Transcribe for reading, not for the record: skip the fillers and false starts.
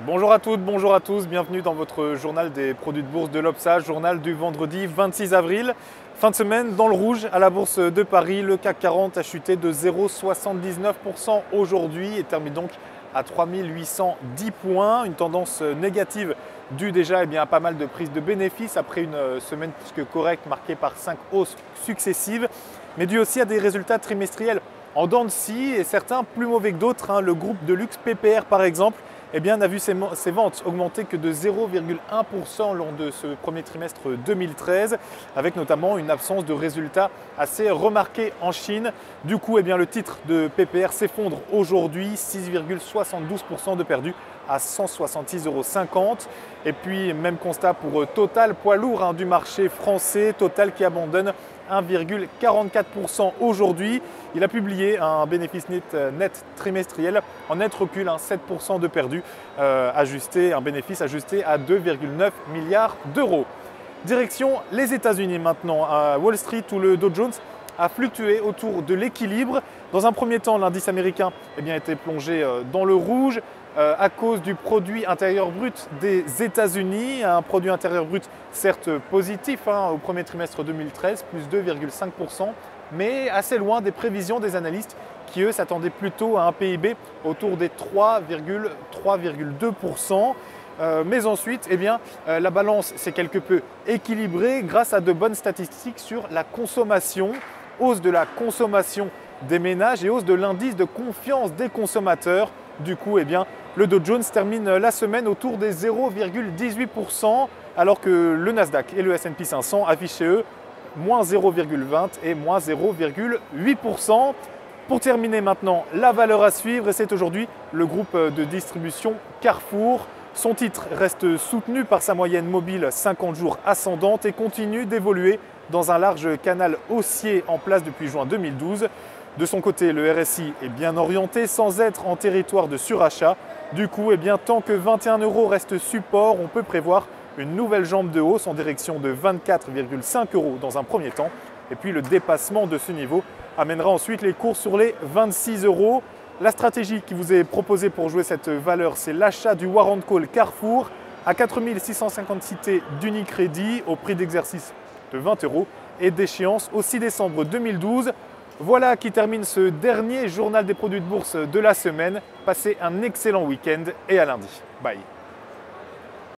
Bonjour à toutes, bonjour à tous, bienvenue dans votre journal des produits de bourse de l'Obsa, journal du vendredi 26 avril. Fin de semaine dans le rouge à la bourse de Paris, le CAC 40 a chuté de 0,79% aujourd'hui et termine donc à 3810 points, une tendance négative due déjà à pas mal de prises de bénéfices après une semaine plus que correcte marquée par 5 hausses successives, mais due aussi à des résultats trimestriels en dents de scie et certains plus mauvais que d'autres. Le groupe de luxe PPR par exemple n'a vu ses ventes augmenter que de 0,1% lors de ce premier trimestre 2013, avec notamment une absence de résultats assez remarquée en Chine. Du coup, le titre de PPR s'effondre aujourd'hui, 6,72% de perdu à 166,50 €. Et puis, même constat pour Total, poids lourd du marché français. Total qui abandonne 1,44% aujourd'hui. Il a publié un bénéfice net trimestriel en net recul, 7% de perdu, un bénéfice ajusté à 2,9 milliards d'euros. Direction les États-Unis maintenant, à Wall Street où le Dow Jones a fluctué autour de l'équilibre. Dans un premier temps, l'indice américain était plongé dans le rouge à cause du produit intérieur brut des États-Unis, un produit intérieur brut certes positif au premier trimestre 2013, plus 2,5%, mais assez loin des prévisions des analystes qui eux s'attendaient plutôt à un PIB autour des 3,2%. Mais ensuite, la balance s'est quelque peu équilibrée grâce à de bonnes statistiques sur la consommation, hausse de la consommation des ménages et hausse de l'indice de confiance des consommateurs. Du coup, le Dow Jones termine la semaine autour des 0,18%, alors que le Nasdaq et le S&P 500 affichaient eux moins 0,20 et moins 0,8%. Pour terminer maintenant, la valeur à suivre, et c'est aujourd'hui le groupe de distribution Carrefour. Son titre reste soutenu par sa moyenne mobile 50 jours ascendante et continue d'évoluer dans un large canal haussier en place depuis juin 2012. De son côté, le RSI est bien orienté sans être en territoire de surachat. Du coup, tant que 21 € reste support, on peut prévoir une nouvelle jambe de hausse en direction de 24,5 € dans un premier temps. Et puis le dépassement de ce niveau amènera ensuite les cours sur les 26 €. La stratégie qui vous est proposée pour jouer cette valeur, c'est l'achat du Warrant Call Carrefour à 4656 T d'Unicredit au prix d'exercice de 20 € et d'échéance au 6 décembre 2012. Voilà qui termine ce dernier journal des produits de bourse de la semaine. Passez un excellent week-end et à lundi. Bye.